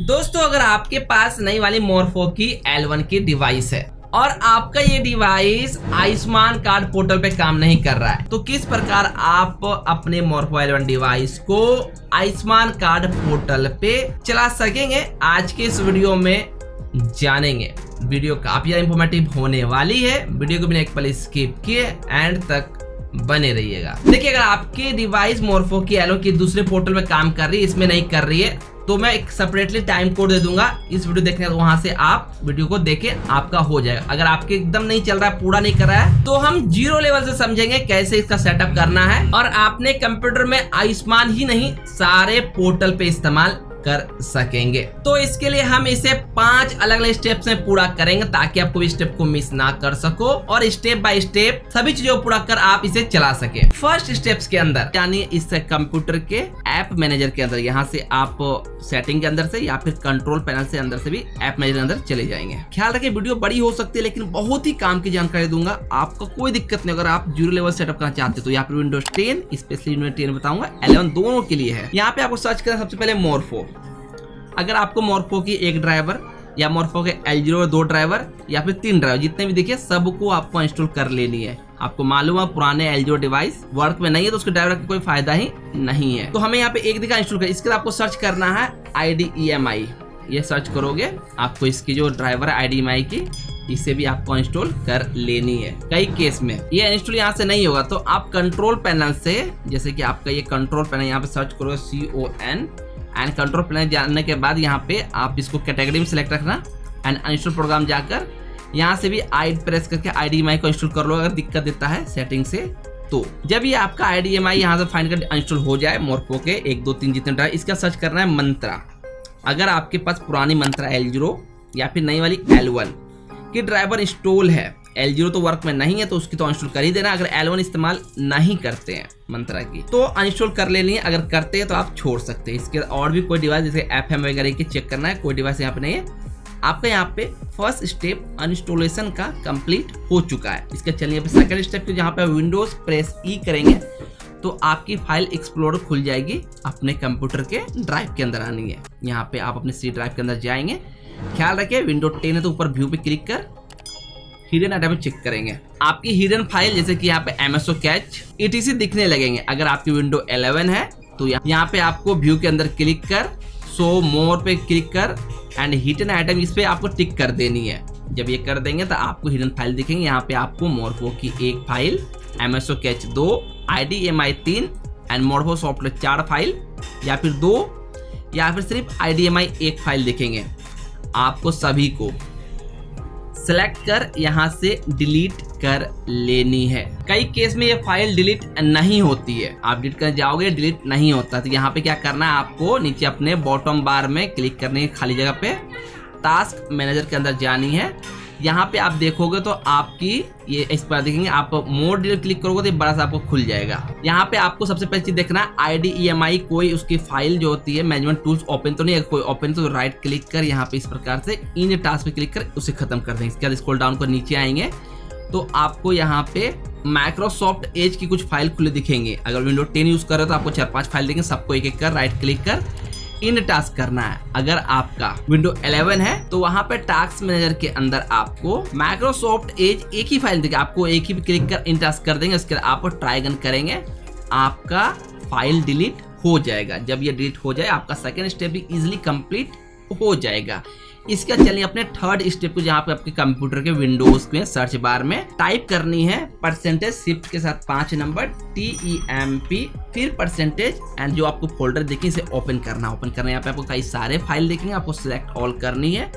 दोस्तों अगर आपके पास नई वाली मोरफो की L1 की डिवाइस है और आपका ये डिवाइस आयुष्मान कार्ड पोर्टल पे काम नहीं कर रहा है तो किस प्रकार आप अपने मोरफो L1 डिवाइस को आयुष्मान कार्ड पोर्टल पे चला सकेंगे, आज के इस वीडियो में जानेंगे। वीडियो काफी इंफॉर्मेटिव होने वाली है, वीडियो को बिना एक पल स्किप किए एंड तक बने रहिएगा। देखिए अगर आपकी डिवाइस मोरफो की L1 की दूसरे पोर्टल में काम कर रही है, इसमें नहीं कर रही है, तो मैं एक सेपरेटली टाइम कोड दे दूंगा इस वीडियो देखने का, वहां से आप वीडियो को देखें, आपका हो जाएगा। अगर आपके एकदम नहीं चल रहा है, पूरा नहीं कर रहा है, तो हम जीरो लेवल से समझेंगे कैसे इसका सेटअप करना है। और आपने कंप्यूटर में आयुष्मान ही नहीं सारे पोर्टल पे इस्तेमाल कर सकेंगे। तो इसके लिए हम इसे 5 अलग अलग स्टेप्स में पूरा करेंगे ताकि आप कोई स्टेप को मिस ना कर सको और स्टेप बाय स्टेप सभी चीजों को पूरा कर आप इसे चला सके। फर्स्ट स्टेप्स के अंदर यानी इस कंप्यूटर के ऐप मैनेजर के अंदर, यहाँ से आप सेटिंग के अंदर से या फिर कंट्रोल पैनल से अंदर से भी ऐप मैनेजर के अंदर चले जाएंगे। ख्याल रखिए वीडियो बड़ी हो सकती है लेकिन बहुत ही काम की जानकारी दूंगा, आपको कोई दिक्कत नहीं। अगर आप जीरो लेवल सेटअप करना चाहते हो तो यहाँ पर विंडोज 10 स्पेशली विंडोज 10 बताऊंगा, 11 दोनों के लिए है। यहाँ पे आपको सर्च करना सबसे पहले मोरफो। अगर आपको मोरफो की एक ड्राइवर या मोरफो के L0 2 ड्राइवर या फिर 3 ड्राइवर जितने भी देखिए सबको आपको इंस्टॉल कर लेनी है। आपको मालूम है पुराने L0 डिवाइस वर्क में नहीं है तो उसके ड्राइवर का कोई फायदा ही नहीं है। तो हमें यहाँ पे एक दिखा इंस्टॉल कर, इसके लिए आपको सर्च करना है IDEMI। ये सर्च करोगे आपको इसकी जो ड्राइवर है IDEMI की, इसे भी आपको इंस्टॉल कर लेनी है। कई केस में ये इंस्टॉल यहाँ से नहीं होगा तो आप कंट्रोल पैनल से, जैसे कि आपका ये कंट्रोल पैनल, यहाँ पे सर्च करोगे CON एंड कंट्रोल पैनल जानने के बाद यहाँ पे आप इसको कैटेगरी में सिलेक्ट रखना एंड इंस्टॉल प्रोग्राम जाकर यहाँ से भी आई प्रेस करके IDEMI को इंस्टॉल कर लो अगर दिक्कत देता है सेटिंग से। तो जब ये आपका IDEMI यहाँ से फाइंड कर इंस्टॉल हो जाए मोरफो के 1 2 3 जितने ड्राइव, इसका सर्च करना है मंत्रा। अगर आपके पास पुरानी मंत्रा L0 या फिर नई वाली L1 की ड्राइवर इंस्टॉल है, L0 तो वर्क में नहीं है तो उसकी तो इंस्टॉल कर ही देना। अगर L1 इस्तेमाल नहीं करते हैं मंत्रा की तो इंस्टॉल कर लेनी है, अगर करते हैं तो आप छोड़ सकते हैं। इसके और भी कोई डिवाइस जैसे FM वगैरह की चेक करना है, कोई डिवाइस यहाँ पे नहीं है। आपका यहाँ पे फर्स्ट स्टेप इंस्टॉलेशन का कंप्लीट हो चुका है। इसके चलिए पे सेकंड स्टेप के जहाँ पे विंडोज प्रेस E करेंगे तो आपकी फाइल एक्सप्लोरर खुल जाएगी, अपने कंप्यूटर के ड्राइव के अंदर आनी है। यहाँ पे आप अपने C ड्राइव के अंदर जाएंगे। ख्याल रखिए विंडो 10 है तो ऊपर व्यू पे क्लिक कर हिडन आइटम चेक करेंगे। आपकी हिडन फाइल जैसे कि यहाँ पे MSO कैच etc दिखने लगेंगे। अगर आपकी विंडो 11 है तो यहाँ पे आपको व्यू के अंदर क्लिक कर शो मोर पे क्लिक कर एंड हिडन आइटम इस पे आपको टिक कर देनी है। जब ये कर देंगे तो आपको हिडन फाइल दिखेंगे। यहाँ पे आपको मोरफो की एक file, MSO catch 2, IDEMI 3 and Morpho software 4 file या फिर 2 या फिर सिर्फ IDEMI 1 फाइल दिखेंगे। आपको सभी को सेलेक्ट कर यहाँ से डिलीट कर लेनी है। कई केस में ये फाइल डिलीट नहीं होती है, आप डिलीट कर जाओगे डिलीट नहीं होता। तो यहाँ पे क्या करना है, आपको नीचे अपने बॉटम बार में क्लिक करने की खाली जगह पे टास्क मैनेजर के अंदर जानी है। यहाँ पे आप देखोगे तो आपकी ये इस पर देखेंगे, आप मोर डिलीट क्लिक करोगे तो ये बड़ा सा आपको खुल जाएगा। यहाँ पे आपको सबसे पहले चीज देखना है IDEMI कोई उसकी फाइल जो होती है मैनेजमेंट टूल्स ओपन तो नहीं है, कोई ओपन तो राइट क्लिक कर यहाँ पे इस प्रकार से इन टास्क पे क्लिक कर उसे खत्म कर देंगे। इसके बाद स्क्रॉल डाउन कर नीचे आएंगे तो आपको यहाँ पे माइक्रोसॉफ्ट एज की कुछ फाइल खुले दिखेंगे। अगर विंडो 10 यूज कर रहे हो तो आपको 4-5 फाइल देंगे, सबको एक एक कर राइट क्लिक कर इन टास्क करना है। अगर आपका विंडो 11 है तो वहां पे टास्क मैनेजर के अंदर आपको माइक्रोसॉफ्ट एज एक ही फाइल देगा, आपको एक ही क्लिक कर इन टास्क कर देंगे। उसके बाद आप ट्राई गन करेंगे, आपका फाइल डिलीट हो जाएगा। जब ये डिलीट हो जाए आपका सेकंड स्टेप भी इजीली कंप्लीट हो जाएगा। इसका चलिए अपने थर्ड स्टेप को, जहाँ पे आपके कंप्यूटर के विंडोज में सर्च बार में टाइप करनी है परसेंटेज शिफ्ट के साथ 5 नंबर TEMP फिर परसेंटेज एंड जो आपको फोल्डर देखें इसे ओपन करना। यहाँ पे आपको कई सारे फाइल देखेंगे, आपको सिलेक्ट ऑल करनी है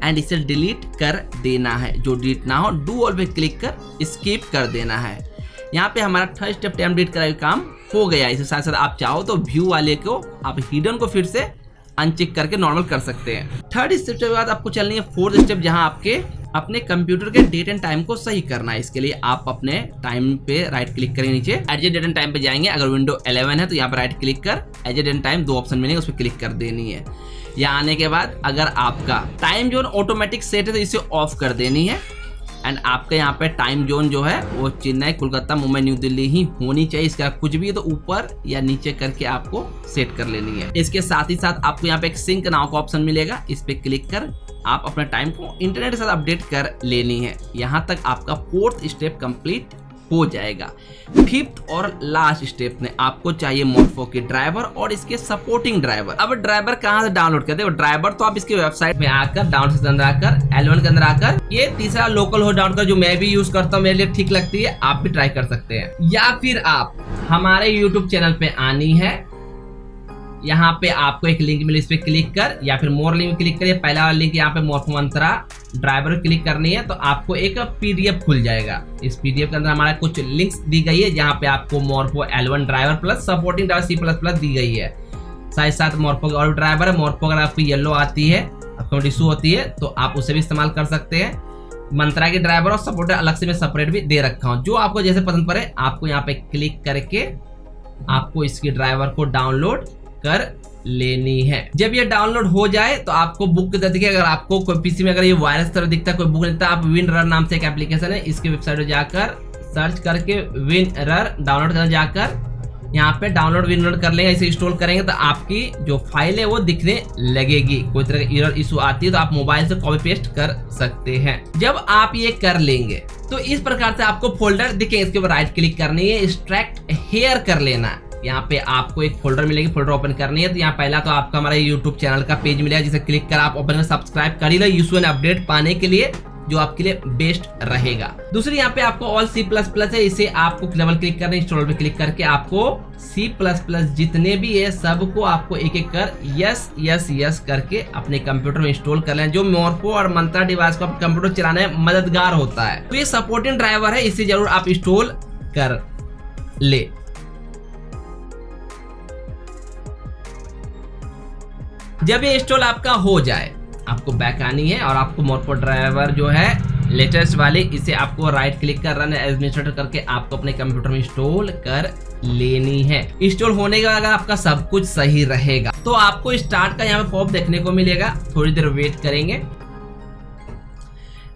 एंड इसे डिलीट कर देना है। जो डिलीट ना हो डू ऑल पे क्लिक कर स्किप कर देना है। यहाँ पे हमारा थर्ड स्टेप टाइम डिलीट का काम हो गया। इसके साथ साथ आप चाहो तो व्यू वाले को आप हिडन को फिर से अनचेक करके नॉर्मल कर सकते हैं। थर्ड स्टेप के बाद आपको चलनी है फोर्थ स्टेप, जहां आपके अपने कंप्यूटर के डेट एंड टाइम को सही करना है। इसके लिए आप अपने टाइम पे राइट क्लिक करेंगे, नीचे एडजस्ट डेट एंड टाइम पे जाएंगे। अगर विंडो 11 है तो यहाँ पर राइट क्लिक कर adjust date and time 2 option मिलेंगे, उस पर क्लिक कर देनी है। यहाँ आने के बाद अगर आपका टाइम जोन ऑटोमेटिक सेट है तो इसे ऑफ कर देनी है एंड आपके यहाँ पे टाइम जोन जो है वो चेन्नई, कोलकाता, मुंबई, न्यू दिल्ली ही होनी चाहिए। इसका कुछ भी है तो ऊपर या नीचे करके आपको सेट कर लेनी है। इसके साथ ही साथ आपको यहाँ पे एक सिंक नाउ का ऑप्शन मिलेगा, इस पे क्लिक कर आप अपने टाइम को इंटरनेट के साथ अपडेट कर लेनी है। यहाँ तक आपका 4th स्टेप कंप्लीट हो जाएगा। 5th और लास्ट स्टेप में आपको चाहिए मोरफो की ड्राइवर और इसके सपोर्टिंग ड्राइवर। अब ड्राइवर कहाँ से डाउनलोड करते हो? ड्राइवर तो आप इसके वेबसाइट में आकर डाउनलोड के अंदर आकर L1 के अंदर आकर ये तीसरा लोकल होस्ट डाउनलोड कर, जो मैं भी यूज करता हूँ, मेरे लिए ठीक लगती है, आप भी ट्राई कर सकते हैं। या फिर आप हमारे यूट्यूब चैनल पे आनी है, यहाँ पे आपको एक लिंक मिले, इस पे क्लिक कर या फिर मोर लिंक क्लिक करिए। पहला वाला लिंक यहाँ पे मोरफो मंत्रा ड्राइवर क्लिक करनी है तो आपको एक पीडीएफ खुल जाएगा। इस पीडीएफ के अंदर हमारा कुछ लिंक्स दी गई है, जहाँ पे आपको Morpho L1 driver plus supporting driver C++ दी गई है। साथ साथ मोरफो और ड्राइवर है। मोरफो अगर आपको येलो आती है, आपको इशू होती है तो आप उसे भी इस्तेमाल कर सकते हैं। मंत्रा की ड्राइवर और सपोर्टर अलग से मैं सेपरेट भी दे रखा हूँ, जो आपको जैसे पसंद पड़े आपको यहाँ पे क्लिक करके आपको इसकी ड्राइवर को डाउनलोड कर लेनी है। जब ये डाउनलोड हो जाए तो आपको बुक की तरह दिखे। अगर आपको कोई पीसी में अगर ये वायरस तरह दिखता है, कोई बुक दिखता है, आप विनरर नाम से एक एप्लीकेशन है, इसके वेबसाइट में जाकर सर्च करके विनरर डाउनलोड करने जाकर यहाँ पे डाउनलोड विनरर कर लेंगे। इसे इंस्टॉल करेंगे तो आपकी जो फाइल है वो दिखने लगेगी। कोई तरह का एरर इशू आती है तो आप मोबाइल से कॉपी पेस्ट कर सकते हैं। जब आप ये कर लेंगे तो इस प्रकार से आपको फोल्डर दिखेंगे। इसके ऊपर राइट क्लिक करनी है, एक्सट्रैक्ट हेयर कर लेना है। यहाँ पे आपको एक फोल्डर मिलेगी, फोल्डर ओपन करनी है। तो यहाँ पहला तो आपका हमारा यूट्यूब चैनल का पेज मिलेगा, जिसे क्लिक कर आप ओपन कर सब्सक्राइब कर ही लो यूजुअल अपडेट पाने के लिए, जो आपके लिए बेस्ट रहेगा। दूसरी यहाँ पे आपको ऑल C++ है, इसे आपको डबल क्लिक करना है। इंस्टॉल पे क्लिक करके आपको C++ जितने भी है सबको आपको एक एक कर यस यस यस करके अपने कंप्यूटर में इंस्टॉल कर लें, जो मोरफो और मंत्रा डिवाइस को आप कंप्यूटर चलाने में मददगार होता है। तो ये सपोर्टिंग ड्राइवर है, इसे जरूर आप इंस्टॉल कर ले। जब ये इंस्टॉल आपका हो जाए आपको बैक आनी है और आपको मोरफो ड्राइवर जो है लेटेस्ट वाले, इसे आपको राइट क्लिक कर रन एडमिनिस्ट्रेटर करके आपको अपने कंप्यूटर में इंस्टॉल कर लेनी है। इंस्टॉल होने के बाद अगर आपका सब कुछ सही रहेगा तो आपको स्टार्ट का यहाँ पे पॉप देखने को मिलेगा। थोड़ी देर वेट करेंगे,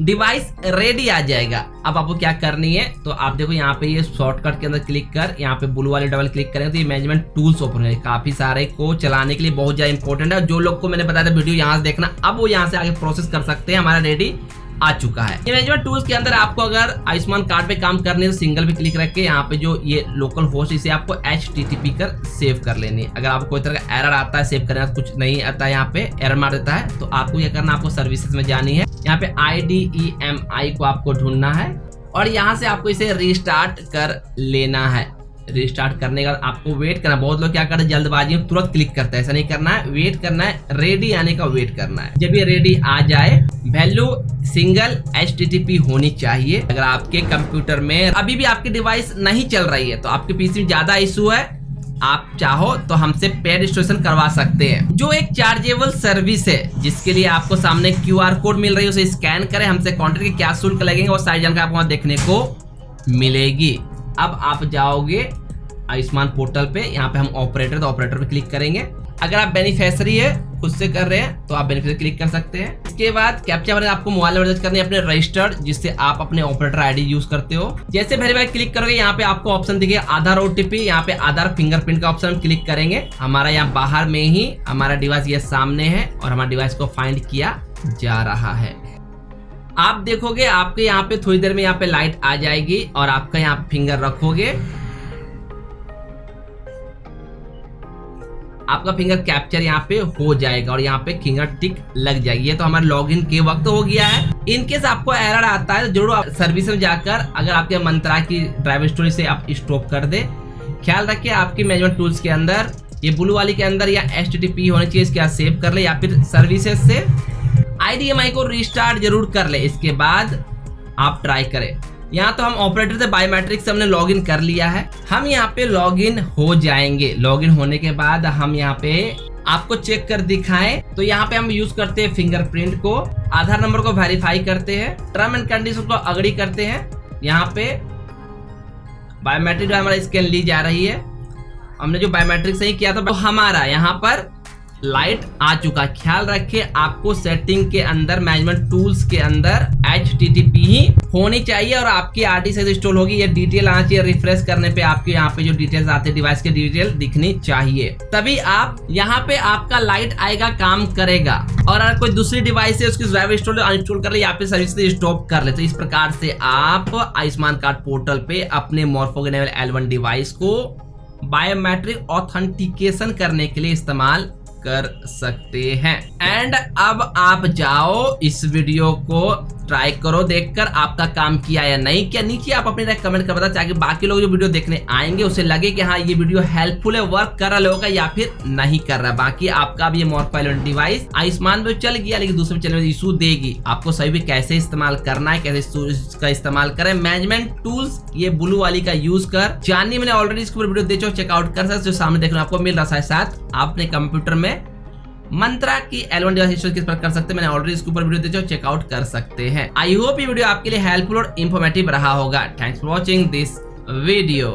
डिवाइस रेडी आ जाएगा। अब आपको क्या करनी है तो आप देखो यहाँ पे ये शॉर्टकट के अंदर क्लिक कर, यहाँ पे ब्लू वाले डबल क्लिक करेंगे तो ये मैनेजमेंट टूल्स ओपन है। काफी सारे को चलाने के लिए बहुत ज्यादा इंपॉर्टेंट है। जो लोग को मैंने बताया था वीडियो यहाँ से देखना, अब वो यहाँ से आगे प्रोसेस कर सकते हैं। हमारा रेडी आ चुका है। ये मैनेजमेंट टूल्स के अंदर आपको अगर आयुष्मान कार्ड पे काम करने तो सिंगल पे क्लिक रख के यहाँ पे जो ये लोकल होस्ट, इसे आपको HTTP कर सेव कर लेनी है। अगर आपको कोई तरह का एरर आता है, सेव करने का कुछ नहीं आता है, यहाँ पे एरर मार देता है, तो आपको क्या करना, आपको सर्विसेज में जानी है। यहाँ पे IDEMI को आपको ढूंढना है और यहाँ से आपको इसे रिस्टार्ट कर लेना है। रिस्टार्ट करने का आपको वेट करना। बहुत लोग क्या करते हैं जल्दबाजी में तुरंत क्लिक करते हैं, ऐसा नहीं करना है, वेट करना है, रेडी आने का वेट करना है। जब ये रेडी आ जाए, वैल्यू सिंगल HTTP होनी चाहिए। अगर आपके कंप्यूटर में अभी भी आपकी डिवाइस नहीं चल रही है तो आपके पीसी में ज्यादा इशू है, आप चाहो तो हमसे पेड इंस्टॉलेशन करवा सकते हैं, जो एक चार्जेबल सर्विस है, जिसके लिए आपको सामने QR कोड मिल रही है, उसे स्कैन करें, हमसे कॉन्ट्रैक्ट के क्या शुल्क लगेंगे वो सारी जानकारी आपको देखने को मिलेगी। अब आप जाओगे आयुष्मान पोर्टल पे, यहाँ पे हम ऑपरेटर पे क्लिक करेंगे। अगर आप बेनिफिशियरी है खुद से कर रहे हैं तो आप बेनिफिशियरी क्लिक कर सकते हैं। इसके बाद कैप्चा भरकर आपको मोबाइल नंबर दर्ज करनी है अपने रजिस्टर्ड, जिससे आप अपने ऑपरेटर आईडी यूज करते हो। जैसे वेरीफाई क्लिक करोगे यहाँ पे आपको ऑप्शन दिखेगा आधार OTP, यहाँ पे आधार फिंगरप्रिंट का ऑप्शन क्लिक करेंगे। हमारा यहाँ बाहर में ही हमारा डिवाइस ये सामने है और हमारे डिवाइस को फाइंड किया जा रहा है। आप देखोगे आपके यहाँ पे थोड़ी देर में यहाँ पे लाइट आ जाएगी और आपका यहाँ फिंगर रखोगे, आपका फिंगर कैप्चर यहाँ पे हो जाएगा और यहाँ पे फिंगर टिक लग जाएगी। ये तो हमारे लॉगिन के वक्त हो गया है। इनकेस आपको एरर आता है तो जरूर आप सर्विस में जाकर अगर आपके मंत्रा की ड्राइवर स्टोरेज से आप स्टॉप कर दे। ख्याल रखिए आपकी मैनेजमेंट टूल्स के अंदर ये ब्लू वाली के अंदर या HTTP होनी चाहिए, इसके सेव कर ले, या फिर सर्विसेज से IDMI को रिस्टार्ट जरूर कर ले। इसके बाद आप ट्राई करें। यहाँ तो हम ऑपरेटर से बायोमेट्रिक से हमने लॉगिन कर लिया है, हम यहाँ पे लॉगिन हो जाएंगे। लॉगिन होने के बाद हम यहाँ पे आपको चेक कर दिखाएं तो यहाँ पे हम यूज करते हैं फिंगरप्रिंट को, आधार नंबर को वेरीफाई करते हैं, टर्म एंड कंडीशन को अग्री करते हैं। यहाँ पे बायोमेट्रिक हमारा स्कैन ली जा रही है, हमने जो बायोमेट्रिक सही किया था तो हमारा यहाँ पर लाइट आ चुका। ख्याल रखें आपको सेटिंग के अंदर मैनेजमेंट टूल्स के अंदर HTTP ही होनी चाहिए और आपकी RT से इंस्टॉल होगी। ये डिटेल आना चाहिए, रिफ्रेश करने पे आपके यहाँ पे जो डिटेल्स आते हैं डिवाइस के डिटेल दिखनी चाहिए, तभी आप यहाँ पे आपका लाइट आएगा, काम करेगा। और अगर कोई दूसरी डिवाइस है उसकी ड्राइवर इंस्टॉल कर ले या फिर सर्विस स्टॉप कर ले, तो इस प्रकार से आप आयुष्मान कार्ड पोर्टल पे अपने मोरफोक इनेबल L1 डिवाइस को बायोमेट्रिक ऑथेंटिकेशन करने के लिए इस्तेमाल कर सकते हैं। एंड अब आप जाओ इस वीडियो को ट्राई करो, देखकर आपका काम किया या नहीं किया। नीचे आप अपने कमेंट कर बता, ताकि बाकी लोग जो वीडियो देखने आएंगे उसे लगे कि हाँ ये वीडियो हेल्पफुल है, वर्क कर रहा होगा या फिर नहीं कर रहा। बाकी आपका भी ये मोरफो L1 डिवाइस आयुष्मान पे चल गया, लेकिन दूसरे चैनल में इशू देगी। आपको सही भी कैसे इस्तेमाल करना है, कैसे इसका इस्तेमाल करें। मैनेजमेंट टूल्स ये ब्लू वाली का यूज कर जाननी, मैंने ऑलरेडी इसके ऊपर वीडियो दे चुका, चेकआउट कर सकते हो। सामने देखना आपको मिल रहा है, साथ आपने कंप्यूटर में मंत्रा की L1 डिवाइस इंस्टॉल किस प्रकार कर सकते हैं, मैंने ऑलरेडी इसके ऊपर वीडियो दे चुका, चेकआउट कर सकते हैं। आई होप ये वीडियो आपके लिए हेल्पफुल और इंफॉर्मेटिव रहा होगा। Thanks for watching this video.